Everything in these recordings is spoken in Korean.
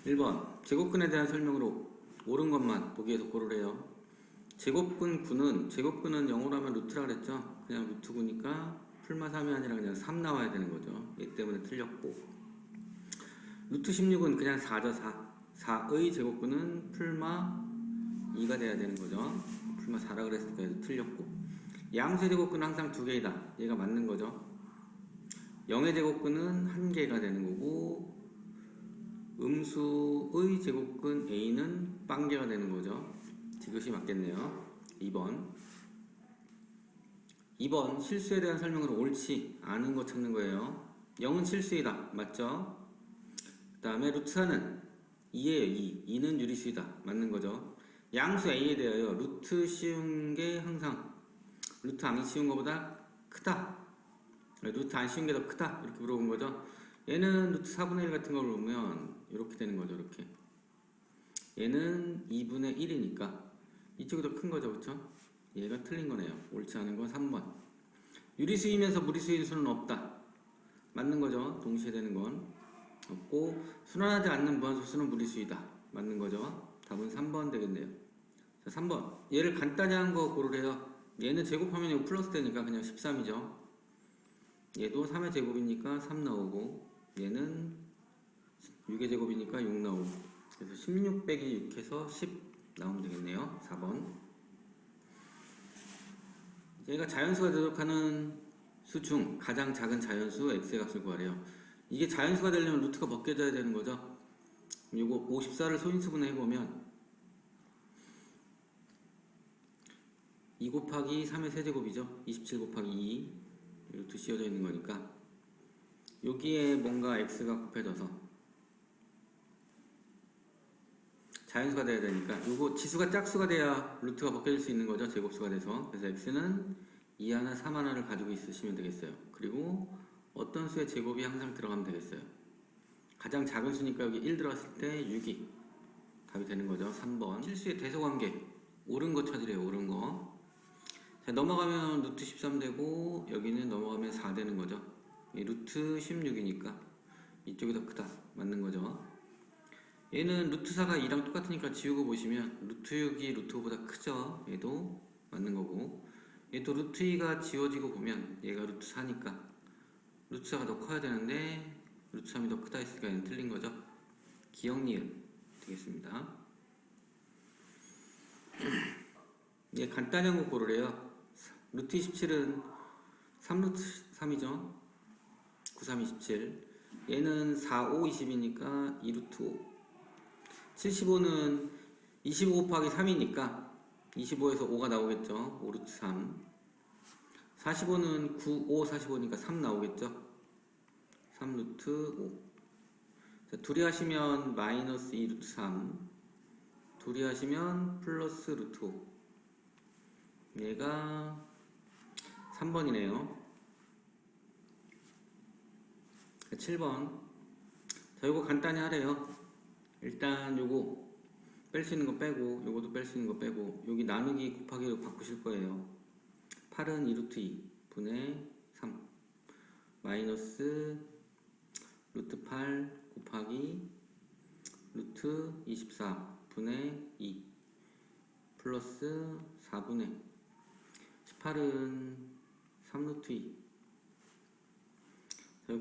1번 제곱근에 대한 설명으로 옳은 것만 보기에서 고르래요. 제곱근 9는 제곱근은 0으로 하면 루트라 그랬죠. 그냥 루트 9니까 풀마 3이 아니라 그냥 3 나와야 되는 거죠. 얘 때문에 틀렸고, 루트 16은 그냥 4죠. 4의 제곱근은 풀마 2가 돼야 되는 거죠. 풀마 4라 그랬으니까 얘도 틀렸고, 양수의 제곱근은 항상 2개이다. 얘가 맞는 거죠. 0의 제곱근은 1개가 되는 거고, 음수의 제곱근 A는 빵개가 되는 거죠. 이것이 맞겠네요. 2번 실수에 대한 설명으로 옳지 않은 거 찾는 거예요. 0은 실수이다. 맞죠? 그 다음에 루트 4는 2예요. 2는 유리수이다. 맞는 거죠. 양수 A에 대하여 루트 씌운 게 항상 루트 안 씌운 것보다 크다. 루트 안 씌운 게 더 크다. 이렇게 물어본 거죠. 얘는 루트 4분의 1 같은 걸 보면 이렇게 되는 거죠. 이렇게. 얘는 2분의 1이니까 이쪽이 더 큰 거죠. 그쵸? 얘가 틀린 거네요. 옳지 않은 건 3번. 유리수이면서 무리수인 수는 없다. 맞는 거죠. 동시에 되는 건 없고, 순환하지 않는 무한소수는 무리수이다. 맞는 거죠. 답은 3번 되겠네요. 자, 3번. 얘를 간단히 한 거 고르래요. 얘는 제곱하면 이거 플러스 되니까 그냥 13이죠. 얘도 3의 제곱이니까 3 나오고, 얘는 6의 제곱이니까 6 나오고, 그래서 16 빼기 6 해서 10 나오면 되겠네요. 4번. 얘가 자연수가 대속하는 수 중 가장 작은 자연수 x의 값을 구하래요. 이게 자연수가 되려면 루트가 벗겨져야 되는 거죠. 이거 54를 소인수분해 해보면 2 곱하기 3의 세제곱이죠. 27 곱하기 2 루트 씌워져 있는 거니까 여기에 뭔가 x가 곱해져서 자연수가 돼야 되니까 요거 지수가 짝수가 돼야 루트가 벗겨질 수 있는 거죠. 제곱수가 돼서. 그래서 x는 2 하나 3 하나를 가지고 있으시면 되겠어요. 그리고 어떤 수의 제곱이 항상 들어가면 되겠어요. 가장 작은 수니까 여기 1 들어갔을 때 6이 답이 되는 거죠. 3번. 실수의 대소관계 옳은 거 찾으래요. 옳은 거. 자, 넘어가면 루트 13 되고 여기는 넘어가면 4 되는 거죠. 이 루트 16이니까 이쪽이 더 크다. 맞는 거죠. 얘는 루트 4가 2랑 똑같으니까 지우고 보시면 루트 6이 루트 5보다 크죠. 얘도 맞는 거고, 얘도 루트 2가 지워지고 보면 얘가 루트 4니까 루트 4가 더 커야 되는데 루트 3이 더 크다 했으니까 얘는 틀린 거죠. 기억니은 되겠습니다. 얘 간단히 한 거 고르래요. 루트 27은 3루트 3이죠. 9, 3, 27. 얘는 4, 5, 20이니까 2루트 5. 75는 25 곱하기 3이니까 25에서 5가 나오겠죠. 5루트 3. 45는 9, 5, 45니까 3 나오겠죠. 3루트 5. 자, 둘이 하시면 마이너스 2루트 3. 둘이 하시면 플러스 루트 5. 얘가 3번이네요. 7번. 자, 이거 간단히 하래요. 일단 요거 뺄 수 있는 거 빼고 요것도 뺄 수 있는 거 빼고 여기 나누기 곱하기로 바꾸실 거예요. 8은 2루트 2 분의 3 마이너스 루트 8 곱하기 루트 24 분의 2 플러스 4분의 18은 3루트 2. 자,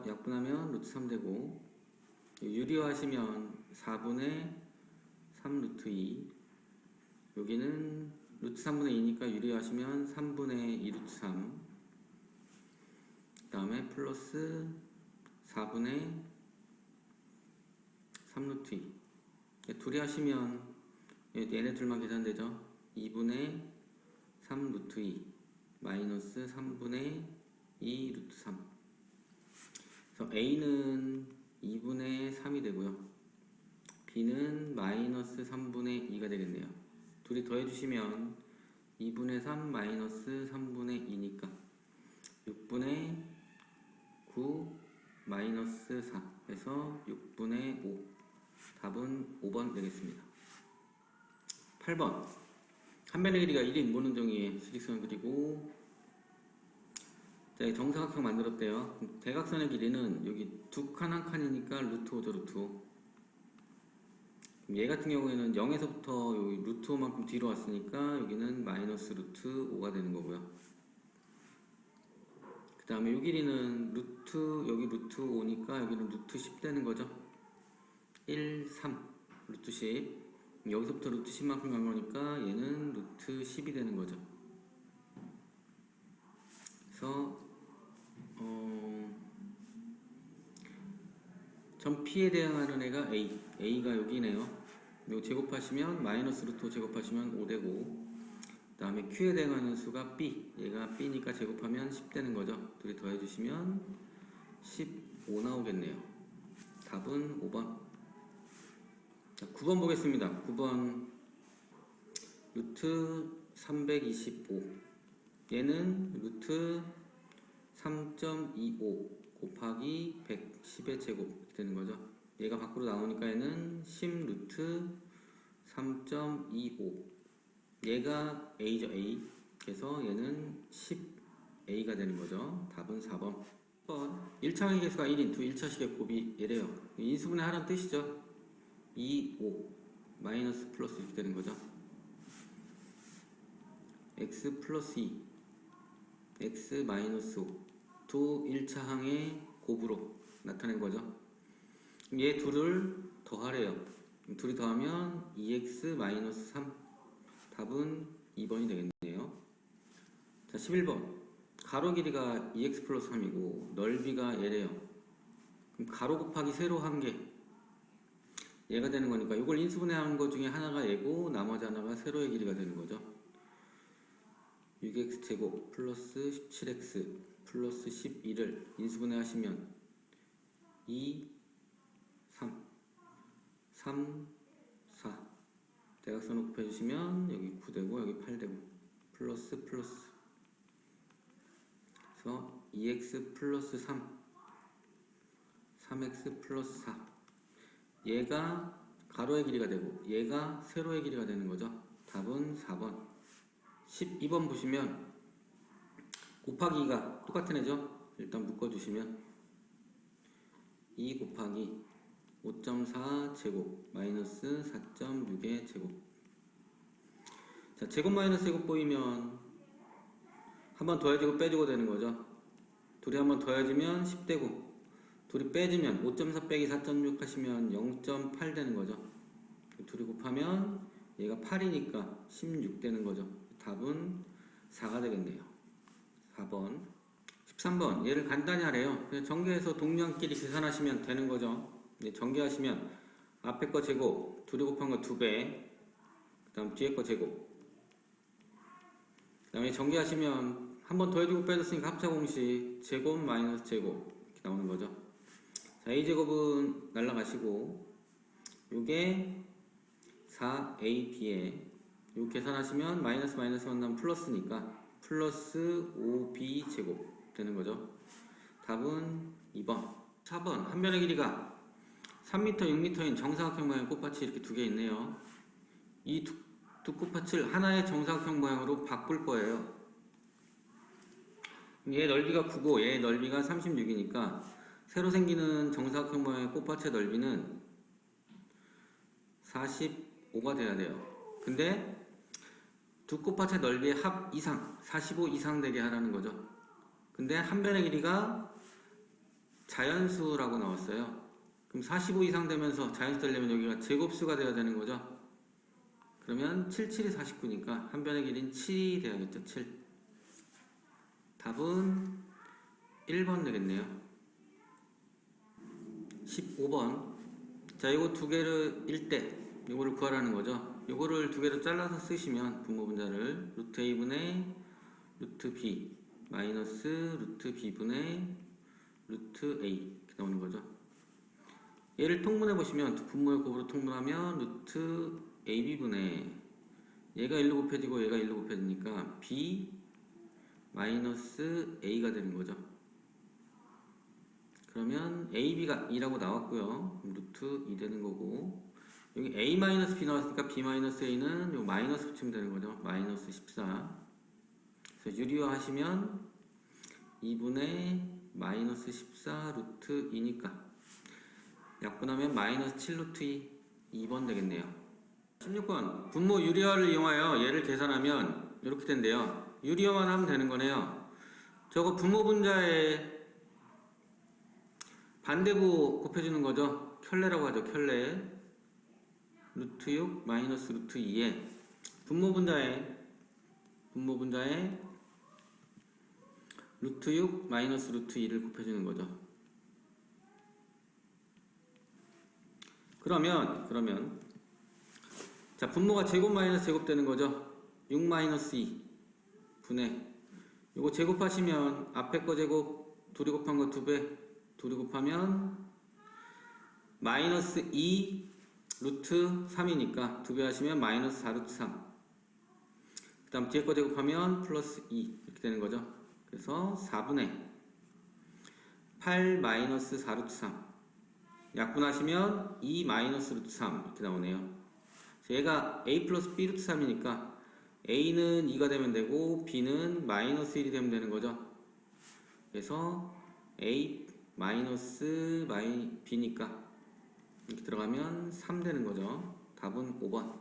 약분하면 루트 3 되고 유리화하시면 4분의 3 루트 2. 여기는 루트 3분의 2니까 유리화하시면 3분의 2 루트 3. 그 다음에 플러스 4분의 3 루트 2. 둘이 하시면 얘네 둘만 계산되죠. 2분의 3 루트 2 마이너스 3분의 2 루트 3. 그래서 A는 2분의 3이 되고요. B는 마이너스 3분의 2가 되겠네요. 둘이 더해주시면 2분의 3 마이너스 3분의 2니까 6분의 9 마이너스 4 해서 6분의 5. 답은 5번 되겠습니다. 8번. 한 변의 길이가 1인 모눈정이의 수직선을 그리고 자, 정사각형 만들었대요. 대각선의 길이는 여기 두 칸 한 칸이니까 루트 5죠. 루트 5. 얘 같은 경우에는 0에서부터 여기 루트 5만큼 뒤로 왔으니까 여기는 마이너스 루트 5가 되는 거고요. 그 다음에 요 길이는 여기 루트 5니까 여기는 루트 10 되는 거죠. 1, 3 루트 10. 여기서부터 루트 10만큼 간 거니까 얘는 루트 10이 되는 거죠. 그래서 점 P에 대응하는 애가 A가 여기네요. 요 제곱하시면 마이너스 루트 5 제곱하시면 5 되고, 그 다음에 Q에 대응하는 수가 B, 얘가 B니까 제곱하면 10 되는 거죠. 둘이 더해주시면 15 나오겠네요. 답은 5번. 자, 9번 보겠습니다. 9번 루트 325, 얘는 루트 3.25 곱하기 110의 제곱 이렇게 되는 거죠. 얘가 밖으로 나오니까 얘는 10 루트 3.25, 얘가 A죠. A. 그래서 얘는 10A가 되는 거죠. 답은 4번. 1차항의 개수가 1인 두 1차식의 곱이 얘래요. 인수분해 하라는 뜻이죠. 2, 5 마이너스 플러스 이렇게 되는 거죠. x 플러스 2 x 마이너스 5 두 1차항의 곱으로 나타낸 거죠. 얘 둘을 더하래요. 둘이 더하면 2x 마이너스 3, 답은 2번이 되겠네요. 자, 11번 가로 길이가 2x 플러스 3이고 넓이가 얘래요. 그럼 가로 곱하기 세로 한 개, 얘가 되는 거니까 이걸 인수분해한 것 중에 하나가 얘고 나머지 하나가 세로의 길이가 되는 거죠. 6x 제곱 플러스 17x 플러스 12를 인수분해 하시면 2, 3, 3, 4 대각선을 곱해주시면 여기 9되고 여기 8되고 플러스 플러스, 그래서 2x 플러스 3, 3x 플러스 4, 얘가 가로의 길이가 되고 얘가 세로의 길이가 되는 거죠. 답은 4번. 12번 보시면 곱하기 2가 똑같은 애죠. 일단 묶어주시면 2 곱하기 5.4 제곱 마이너스 4.6의 제곱. 자, 제곱 마이너스 제곱 보이면 한 번 더해지고 빼주고 되는 거죠. 둘이 한 번 더해지면 10 되고 둘이 빼주면 5.4 빼기 4.6 하시면 0.8 되는 거죠. 둘이 곱하면 얘가 8이니까 16 되는 거죠. 답은 4가 되겠네요. 4번. 13번 얘를 간단히 하래요. 그냥 전개해서 동량끼리 계산하시면 되는 거죠. 전개하시면 앞에 거 제곱 둘이 곱한 거 2배, 그 다음 뒤에 거 제곱, 그 다음에 전개하시면 한 번 더해주고 빼줬으니까 합차 공식 제곱 마이너스 제곱 이렇게 나오는 거죠. 자, A제곱은 날라가시고 요게 4AB에 요 계산하시면 마이너스 마이너스 만나면 플러스니까 플러스 5B 제곱 되는 거죠. 답은 2번. 4번 한 변의 길이가 3m, 6m인 정사각형 모양의 꽃밭이 이렇게 두 개 있네요. 이 두 꽃밭을 하나의 정사각형 모양으로 바꿀 거예요. 얘 넓이가 9고 얘 넓이가 36이니까 새로 생기는 정사각형 모양의 꽃밭의 넓이는 45가 돼야 돼요. 근데 두 꽃밭의 넓이의 합 이상 45 이상 되게 하라는 거죠. 근데 한 변의 길이가 자연수라고 나왔어요. 그럼 45 이상 되면서 자연수 되려면 여기가 제곱수가 돼야 되는 거죠. 그러면 77이 49니까 한 변의 길이는 7이 돼야겠죠. 7. 답은 1번 되겠네요. 15번. 자, 이거 두 개를 1대 이거를 구하라는 거죠. 이거를 두 개를 잘라서 쓰시면 분모분자를 루트 a분의 루트 b 마이너스 루트 b분의 루트 a 이렇게 나오는 거죠. 얘를 통분해 보시면 두 분모의 곱으로 통분하면 루트 ab분의 얘가 1로 곱해지고 얘가 1로 곱해지니까 b 마이너스 a가 되는 거죠. 그러면 ab가 2라고 나왔고요. 루트 2 되는 거고 여기 a 마이너스 b 나왔으니까 b 마이너스 a는 요 마이너스 붙이면 되는 거죠. 마이너스 14. 그래서 유리화 하시면 2분의 마이너스 14 루트 2니까 약분하면 마이너스 7 루트 2 2번 되겠네요. 16번 분모 유리화를 이용하여 얘를 계산하면 이렇게 된대요. 유리화만 하면 되는 거네요. 저거 분모 분자에 반대부 곱해주는 거죠. 켤레라고 하죠. 켤레. 루트 6 마이너스 루트 2에 분모 분자에 루트 6 마이너스 루트 2를 곱해주는 거죠. 그러면 자, 분모가 제곱 마이너스 제곱 되는 거죠. 6 마이너스 2 분의 요거 제곱하시면 앞에 거 제곱 둘이 곱한 거 2배 둘이 곱하면 마이너스 2 루트 3이니까 2배 하시면 마이너스 4 루트 3. 그 다음 뒤에 거 제곱하면 플러스 2 이렇게 되는 거죠. 그래서 4분의 8 마이너스 4 루트 3 약분하시면 2 마이너스 루트 3 이렇게 나오네요. 얘가 a 플러스 b 루트 3이니까 a는 2가 되면 되고 b는 마이너스 1이 되면 되는 거죠. 그래서 a 마이너스 b니까 이렇게 들어가면 3 되는 거죠. 답은 5번.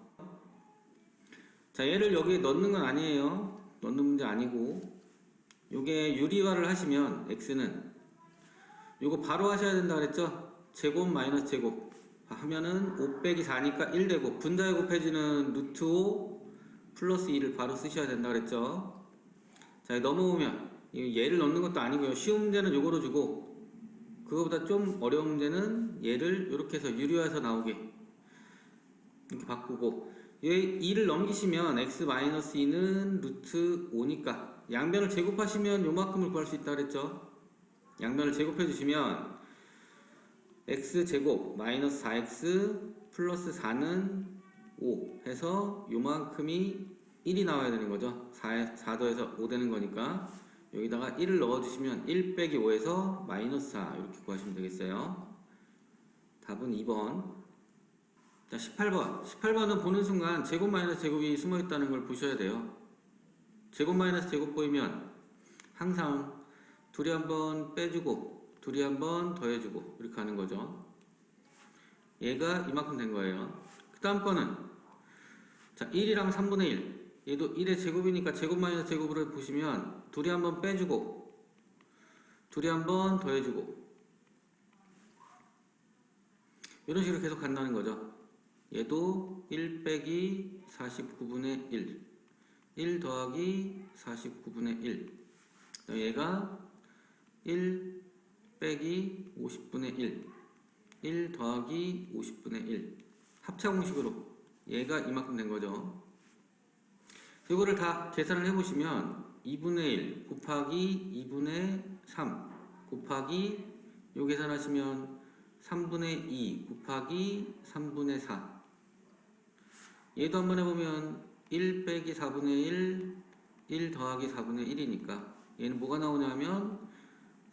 자, 얘를 여기에 넣는 건 아니에요. 넣는 문제 아니고 요게 유리화를 하시면 x는 요거 바로 하셔야 된다 그랬죠. 제곱 마이너스 제곱 하면은 5 빼기 4니까 1 되고 분자에 곱해지는 루트 5 플러스 2를 바로 쓰셔야 된다 그랬죠. 자, 넘어오면 얘를 넣는 것도 아니고요. 쉬운 문제는 요거로 주고 그거보다 좀 어려운 문제는 얘를 이렇게 해서 유리화해서 나오게 이렇게 바꾸고 얘 2를 넘기시면 x-2는 루트 5니까 양변을 제곱하시면 요만큼을 구할 수 있다 그랬죠. 양변을 제곱해 주시면 x제곱 마이너스 4x 플러스 4는 5 해서 요만큼이 1이 나와야 되는 거죠. 4 더해서 5 되는 거니까 여기다가 1을 넣어주시면 1 빼기 5에서 마이너스 4 이렇게 구하시면 되겠어요. 답은 2번. 자, 18번. 18번은 보는 순간 제곱 마이너스 제곱이 숨어있다는 걸 보셔야 돼요. 제곱 마이너스 제곱 보이면 항상 둘이 한번 빼주고 둘이 한번 더해주고 이렇게 하는 거죠. 얘가 이만큼 된 거예요. 그 다음 거는 자 1이랑 3분의 1 얘도 1의 제곱이니까 제곱 마이너스 제곱으로 보시면 둘이 한번 빼주고 둘이 한번 더해주고 이런 식으로 계속 간다는 거죠. 얘도 1 빼기 49분의 1 더하기 49분의 1 얘가 1 빼기 50분의 1 더하기 50분의 1 합차공식으로 얘가 이만큼 된 거죠. 이거를 다 계산을 해보시면 2분의 1 곱하기 2분의 3 곱하기 요 계산하시면 3분의 2 곱하기 3분의 4 얘도 한번 해보면 1 빼기 4분의 1 더하기 4분의 1이니까 얘는 뭐가 나오냐면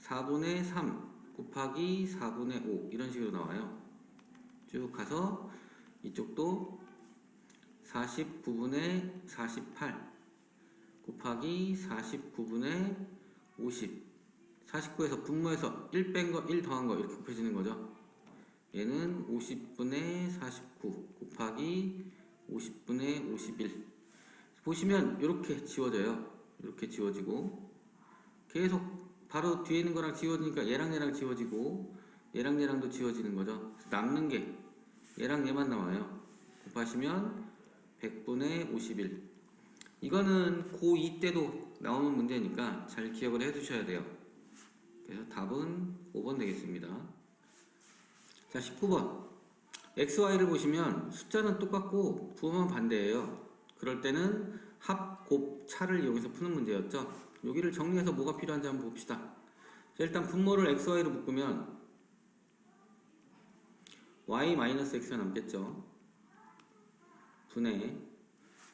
4분의 3 곱하기 4분의 5 이런 식으로 나와요. 쭉 가서 이쪽도 49분의 48 곱하기 49분의 50 49에서 분모해서 1 뺀 거 1 더한 거 이렇게 곱해지는 거죠. 얘는 50분의 49 곱하기 50분의 51 보시면 이렇게 지워져요. 이렇게 지워지고 계속 바로 뒤에 있는 거랑 지워지니까 얘랑 지워지고 얘랑 얘랑도 지워지는 거죠. 남는 게 얘랑 얘만 나와요. 곱하시면 100분의 51 이거는 고2 때도 나오는 문제니까 잘 기억을 해 두셔야 돼요. 그래서 답은 5번 되겠습니다. 자, 19번 XY를 보시면 숫자는 똑같고 부호만 반대예요. 그럴 때는 합, 곱, 차를 이용해서 푸는 문제였죠. 여기를 정리해서 뭐가 필요한지 한번 봅시다. 자, 일단 분모를 XY로 묶으면 Y-X가 남겠죠. 분해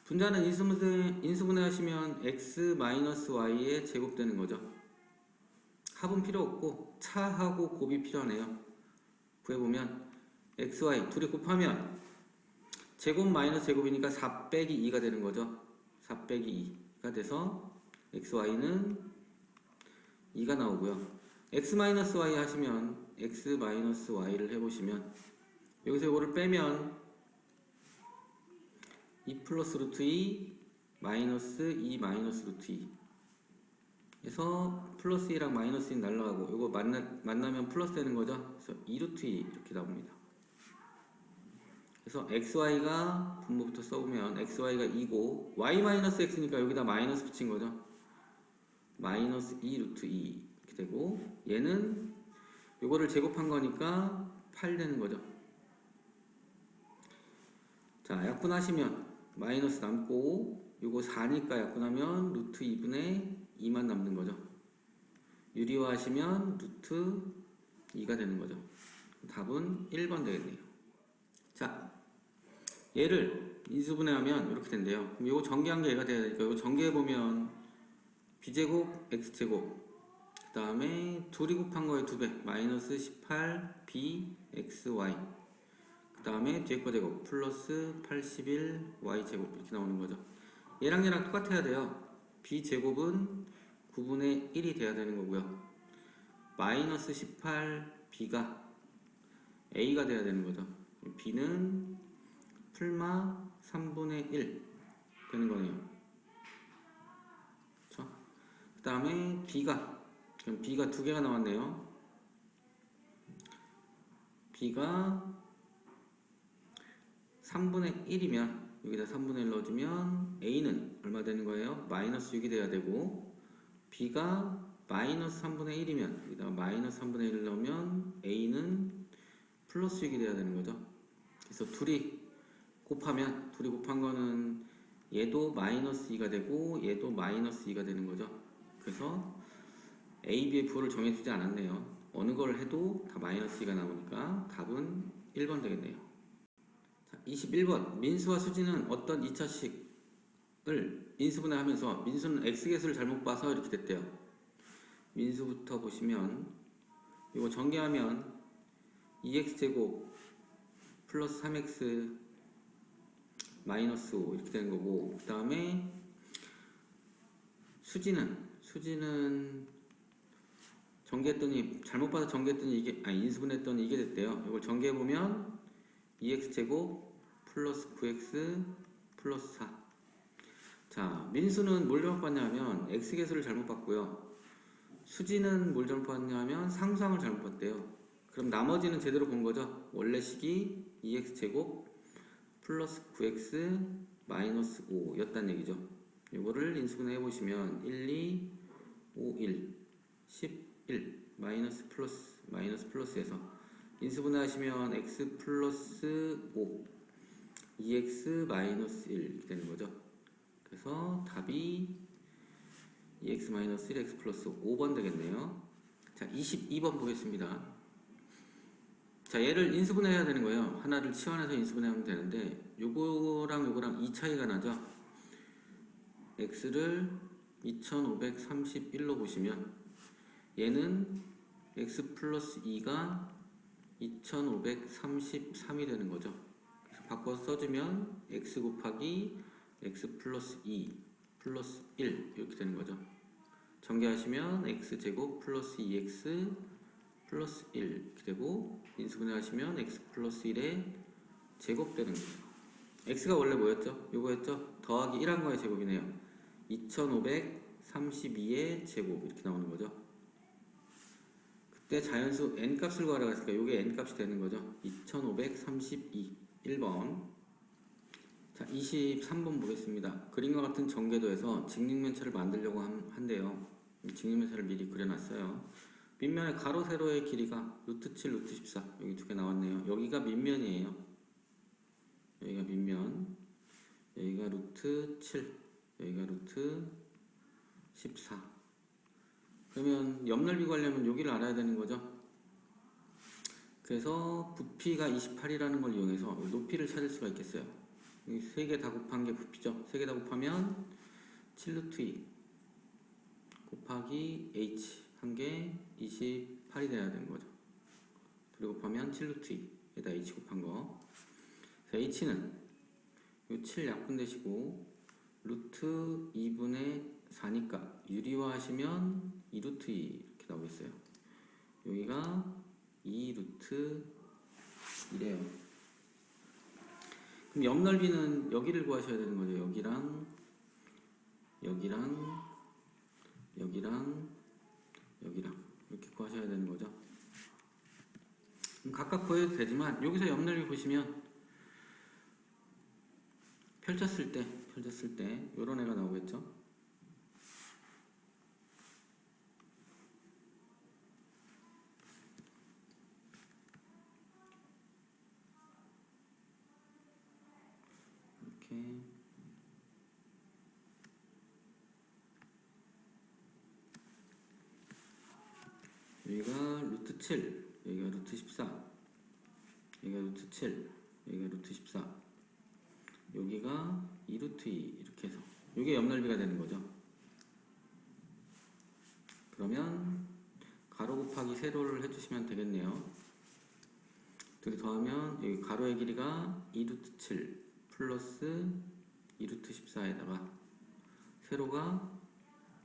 분자는 인수분해 하시면 X-Y의 제곱되는 거죠. 합은 필요 없고 차하고 곱이 필요하네요. 구해보면 XY 둘이 곱하면 제곱 마이너스 제곱이니까 4 빼기 2가 되는 거죠. 4 빼기 2가 돼서 XY는 2가 나오고요. X-Y 하시면 X-Y를 해보시면 여기서 이거를 빼면 2 플러스 루트 2 마이너스 2 마이너스 루트 2 그래서 플러스 2랑 마이너스 2 날라가고 이거 만나면 플러스 되는 거죠. 그래서 2 루트 2 이렇게 나옵니다. 그래서 xy가 분모부터 써보면 xy가 2고 y 마이너스 x니까 여기다 마이너스 붙인 거죠. 마이너스 2 루트 2 이렇게 되고 얘는 요거를 제곱한 거니까 8 되는 거죠. 자, 약분하시면 마이너스 남고 요거 4니까 약분하면 루트 2분의 2만 남는 거죠. 유리화하시면 루트 2가 되는 거죠. 답은 1번 되겠네요. 자, 얘를 인수분해하면 이렇게 된대요. 그럼 요거 전개한 게 얘가 돼야 되니까 요거 전개해보면 b제곱 x제곱 그 다음에 둘이 곱한 거에 2배 마이너스 18b xy 그 다음에 뒤에 거 제곱 플러스 81 y제곱 이렇게 나오는 거죠. 얘랑 얘랑 똑같아야 돼요. b제곱은 9분의 1이 돼야 되는 거고요. 마이너스 18b가 a가 돼야 되는 거죠. b는 풀마 3분의 1 되는 거네요. 그렇죠? 그 다음에 그럼 b가 두 개가 나왔네요. b가 3분의 1이면 여기다 3분의 1 넣어주면 a는 얼마 되는 거예요? 마이너스 6이 돼야 되고 b가 마이너스 3분의 1이면 여기다 마이너스 3분의 1을 넣으면 a는 플러스 6이 돼야 되는 거죠. 그래서 둘이 곱한 거는 얘도 마이너스 2가 되고 얘도 마이너스 2가 되는 거죠. 그래서 a, b의 부호를 정해주지 않았네요. 어느 걸 해도 다 마이너스 2가 나오니까 답은 1번 되겠네요. 자, 21번 민수와 수지는 어떤 2차식을 인수분해하면서 민수는 x개수를 잘못 봐서 이렇게 됐대요. 민수부터 보시면 이거 전개하면 2x제곱 플러스 3x 마이너스 5 이렇게 되는 거고 그 다음에 수지는 전개했더니 잘못 봐서 전개했더니 인수분해했더니 이게 됐대요. 이걸 전개해보면 2x제곱 플러스 9x 플러스 4. 자, 민수는 뭘 잘못 봤냐면 x개수를 잘못 봤고요. 수지는 뭘 잘못 봤냐면 상수항을 잘못 봤대요. 그럼 나머지는 제대로 본 거죠. 원래 식이 2x제곱 플러스 9x 마이너스 5 였단 얘기죠. 이거를 인수분해 해보시면 1, 2, 5, 1, 11 마이너스 플러스에서 인수분해 하시면 x 플러스 5 2x 마이너스 1 이렇게 되는 거죠. 그래서 답이 2x 마이너스 1x 플러스 5번 되겠네요. 자, 22번 보겠습니다. 자, 얘를 인수분해해야 되는 거예요. 하나를 치환해서 인수분해하면 되는데 요거랑 이 차이가 나죠. x를 2531로 보시면 얘는 x 플러스 2가 2533이 되는 거죠. 그래서 바꿔서 써주면 x 곱하기 x 플러스 2 플러스 1 이렇게 되는 거죠. 전개하시면 x제곱 플러스 2x 플러스 1 이렇게 되고 인수분해 하시면 x 플러스 1의 제곱 되는 거예요. x가 원래 뭐였죠? 요거였죠? 더하기 1한 거의 제곱이네요. 2532의 제곱 이렇게 나오는 거죠. 그때 자연수 n값을 구하라고 했으니까 요게 n값이 되는 거죠. 2532 1번. 자, 23번 보겠습니다. 그림과 같은 전개도에서 직육면체를 만들려고 한대요. 직육면체를 미리 그려놨어요. 밑면의 가로 세로의 길이가 루트 7, 루트 14 여기 두 개 나왔네요. 여기가 밑면이에요. 여기가 밑면, 여기가 루트 7, 여기가 루트 14. 그러면 옆넓이 구하려면 여기를 알아야 되는 거죠. 그래서 부피가 28이라는 걸 이용해서 높이를 찾을 수가 있겠어요. 여기 세 개 다 곱한 게 부피죠. 세 개 다 곱하면 7루트 2 곱하기 h 한 게 28이 돼야 되는 거죠. 그리고 곱하면 7루트 2에다 h 곱한 거. h는 요 7 약분되시고 루트 2분의 4니까 유리화 하시면 2루트 2 이렇게 나오겠어요. 여기가 2루트 2래요. 그럼 옆 넓이는 여기를 구하셔야 되는 거죠. 여기랑 여기랑 여기랑 여기랑 이렇게 구하셔야 되는 거죠. 그럼 각각 구해도 되지만 여기서 옆 넓이 보시면 펼쳤을 때 요런 애가 나오겠죠. 이렇게 여기가 루트 7, 여기가 루트 14, 여기가 루트 7, 여기가 루트 14, 여기가 2루트 2 이렇게 해서 이게 옆넓이가 되는 거죠. 그러면 가로 곱하기 세로를 해주시면 되겠네요. 둘이 더하면 여기 가로의 길이가 2루트 7 플러스 2루트 14에다가 세로가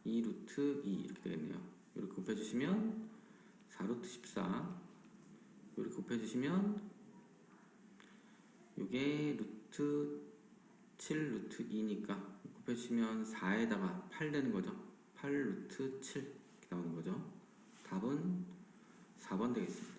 2루트 2 이렇게 되겠네요. 이렇게 곱해주시면 4루트 14 이렇게 곱해주시면 이게 루트 7 루트 2니까 곱해주시면 4에다가 8 되는 거죠. 8 루트 7 이렇게 나오는 거죠. 답은 4번 되겠습니다.